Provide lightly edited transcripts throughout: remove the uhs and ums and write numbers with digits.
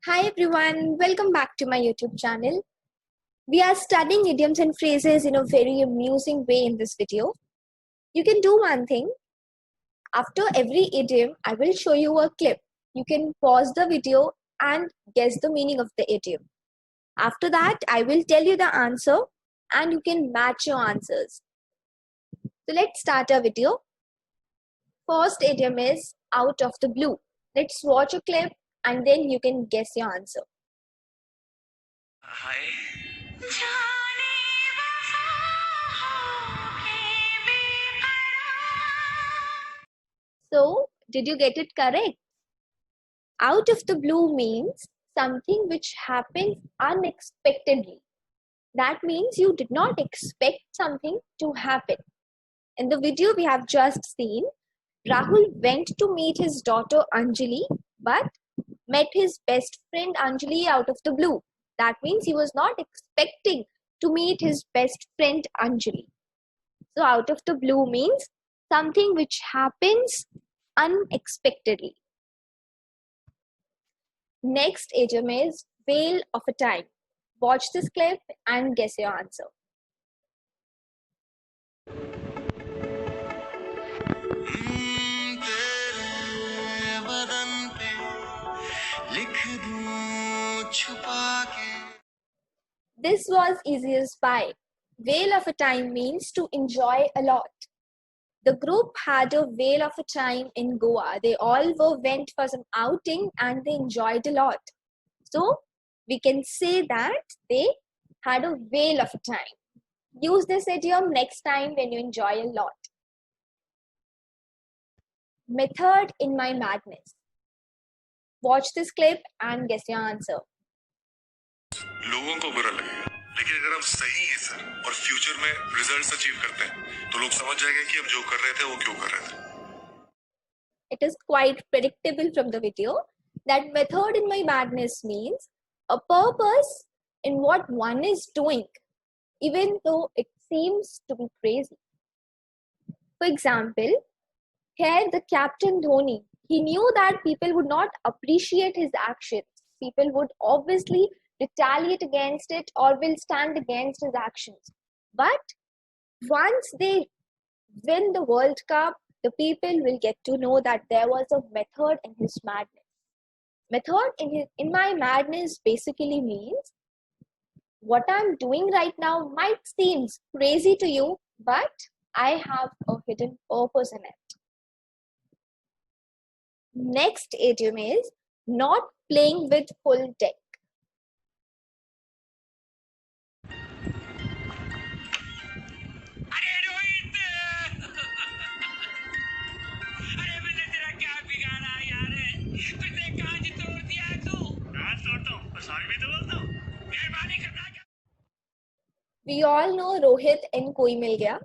Hi everyone, welcome back to my YouTube channel. We are studying idioms and phrases in a very amusing way in this video. You can do one thing. After every idiom, I will show you a clip. You can pause the video and guess the meaning of the idiom. After that, I will tell you the answer and you can match your answers. So let's start our video. First idiom is out of the blue. Let's watch a clip and then you can guess your answer. Hi. So, did you get it correct? Out of the blue means something which happens unexpectedly. That means you did not expect something to happen. In the video we have just seen, Rahul went to meet his daughter Anjali but met his best friend Anjali out of the blue. That means he was not expecting to meet his best friend Anjali. So out of the blue means something which happens unexpectedly. Next idiom is veil of a time. Watch this clip and guess your answer. This was easy as pie. Veil of a time means to enjoy a lot. The group had a veil of a time in Goa. They all went for some outing and they enjoyed a lot. So we can say that they had a veil of a time. Use this idiom next time when you enjoy a lot. Method in my madness. Watch this clip and guess your answer. लोगों को बुरा लगेगा, लेकिन अगर हम सही हैं sir और फ्यूचर में रिजल्ट्स अचीव करते हैं तो लोग समझ जाएंगे कि हम जो कर रहे थे वो क्यों कर रहे थे. It is quite predictable from the video that method in my madness means a purpose in what one is doing, even though it seems to be crazy. For example, here the captain Dhoni, he knew that people would not appreciate his actions. People would obviously retaliate against it or will stand against his actions. But once they win the World Cup, the people will get to know that there was a method in his madness. Method in my madness basically means what I'm doing right now might seem crazy to you, but I have a hidden purpose in it. Next idiom is not playing with full deck. We all know Rohit in Koi Mil Gaya.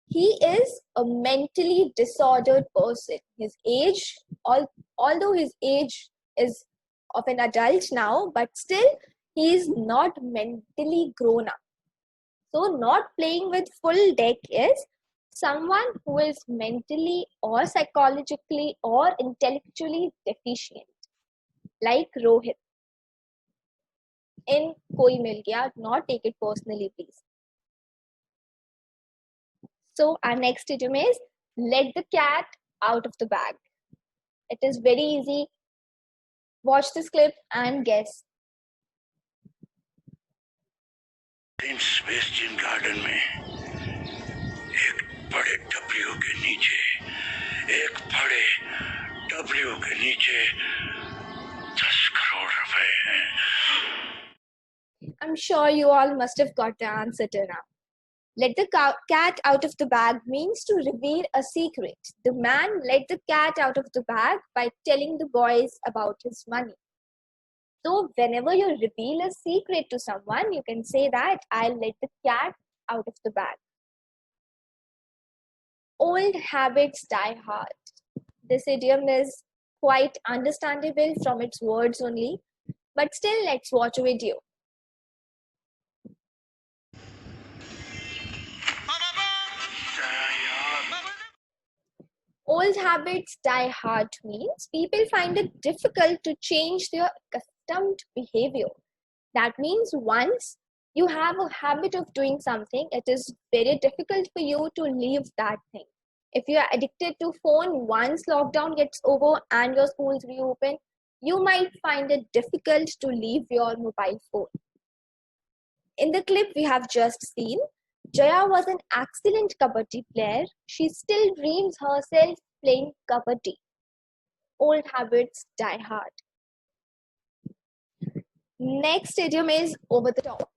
He is a mentally disordered person. His age, although his age is of an adult now, but still he is not mentally grown up. So not playing with full deck is someone who is mentally or psychologically or intellectually deficient, like Rohit in Koi Mil Gaya. Do not take it personally, please. So our next idiom is let the cat out of the bag. It is very easy. Watch this clip and guess. Space gym garden में एक बड़े W के नीचे 10 करोड़ रुपए हैं. I'm sure you all must have got the answer to now. Let the cat out of the bag means to reveal a secret. The man let the cat out of the bag by telling the boys about his money. So whenever you reveal a secret to someone, you can say that I'll let the cat out of the bag. Old habits die hard. This idiom is quite understandable from its words only, but still let's watch a video. Old habits die hard means people find it difficult to change their accustomed behavior. That means once you have a habit of doing something, it is very difficult for you to leave that thing. If you are addicted to phone, once lockdown gets over and your schools reopen, you might find it difficult to leave your mobile phone. In the clip we have just seen, Jaya was an excellent kabaddi player. She still dreams herself playing kabaddi. Old habits die hard. Next idiom is over the top.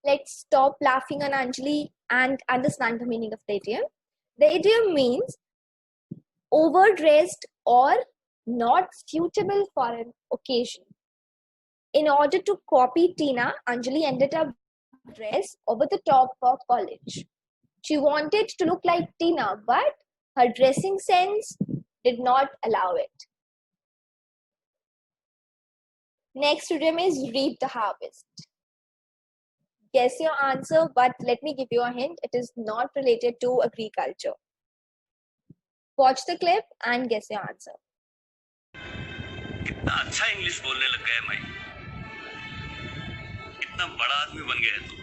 Let's stop laughing on Anjali and understand the meaning of the idiom. The idiom means overdressed or not suitable for an occasion. In order to copy Tina, Anjali ended up dressed over the top for college. She wanted to look like Tina, but her dressing sense did not allow it. Next idiom is reap the harvest. Guess your answer, but let me give you a hint. It is not related to agriculture. Watch the clip and guess your answer. कितना अच्छा English बोलने लग गया भाई, कितना बड़ा आदमी बन गया तू.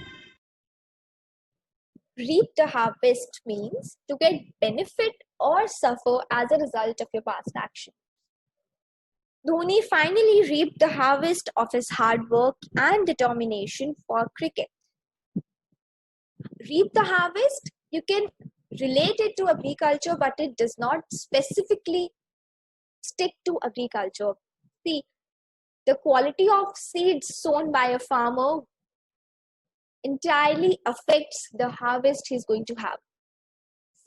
Reap the harvest means to get benefit or suffer as a result of your past action. Dhoni finally reaped the harvest of his hard work and determination for cricket. Reap the harvest, you can relate it to agriculture, but it does not specifically stick to agriculture. See, the quality of seeds sown by a farmer entirely affects the harvest he's going to have.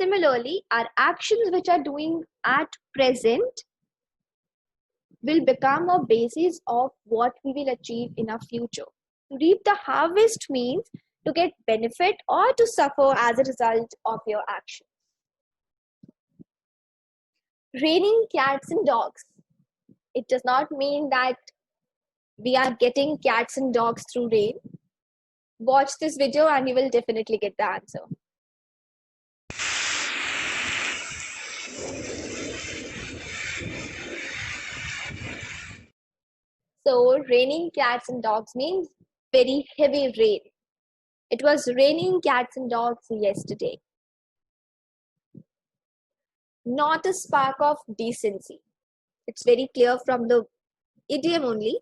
Similarly, our actions which are doing at present will become a basis of what we will achieve in our future. To reap the harvest means to get benefit or to suffer as a result of your actions. Raining cats and dogs. It does not mean that we are getting cats and dogs through rain. Watch this video and you will definitely get the answer. So, raining cats and dogs means very heavy rain. It was raining cats and dogs yesterday. Not a spark of decency. It's very clear from the idiom only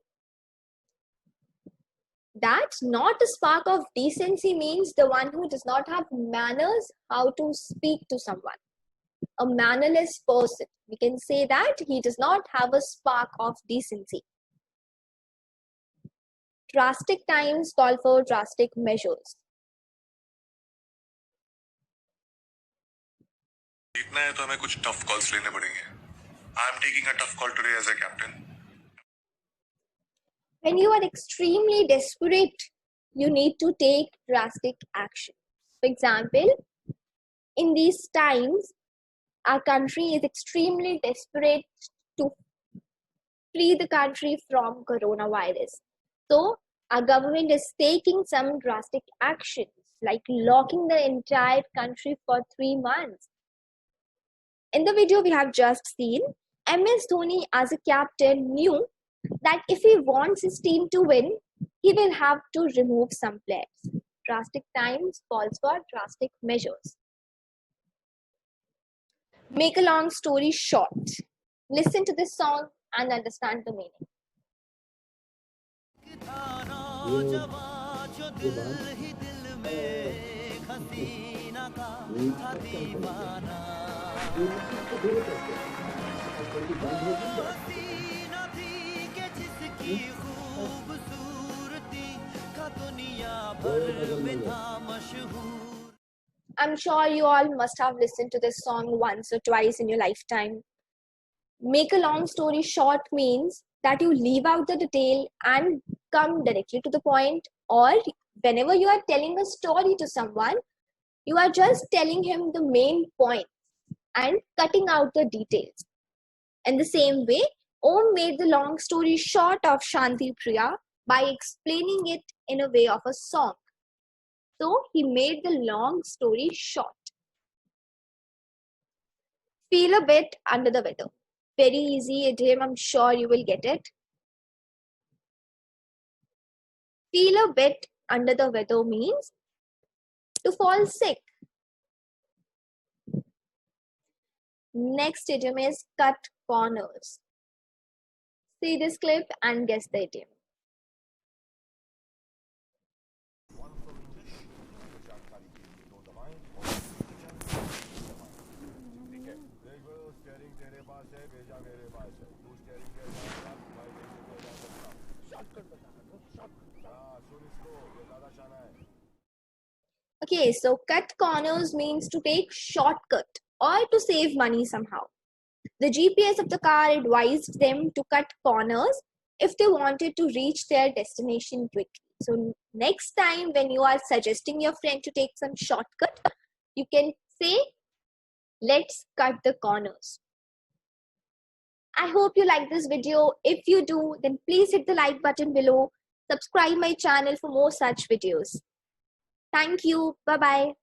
that not a spark of decency means the one who does not have manners how to speak to someone. A mannerless person. We can say that he does not have a spark of decency. Drastic times call for drastic measures. जीतना है तो हमें कुछ tough calls लेने पड़ेंगे. I am taking a tough call today as a captain. When you are extremely desperate, you need to take drastic action. For example, in these times, our country is extremely desperate to free the country from coronavirus. So, our government is taking some drastic actions, like locking the entire country for 3 months. In the video we have just seen, MS Dhoni as a captain knew that if he wants his team to win, he will have to remove some players. Drastic times calls for drastic measures. Make a long story short. Listen to this song and understand the meaning. I'm sure you all must have listened to this song once or twice in your lifetime. Make a long story short means that you leave out the detail and come directly to the point, or whenever you are telling a story to someone, you are just telling him the main point and cutting out the details. In the same way, Om made the long story short of Shanti Priya by explaining it in a way of a song. So he made the long story short. Feel a bit under the weather. Very easy idiom, I'm sure you will get it. Feel a bit under the weather means to fall sick. Next idiom is cut corners. See this clip and guess the idiom. Okay, so cut corners means to take shortcut or to save money somehow. The GPS of the car advised them to cut corners if they wanted to reach their destination quickly. So next time when you are suggesting your friend to take some shortcut, you can say, let's cut the corners. I hope you like this video. If you do, then please hit the like button below. Subscribe my channel for more such videos. Thank you. Bye-bye.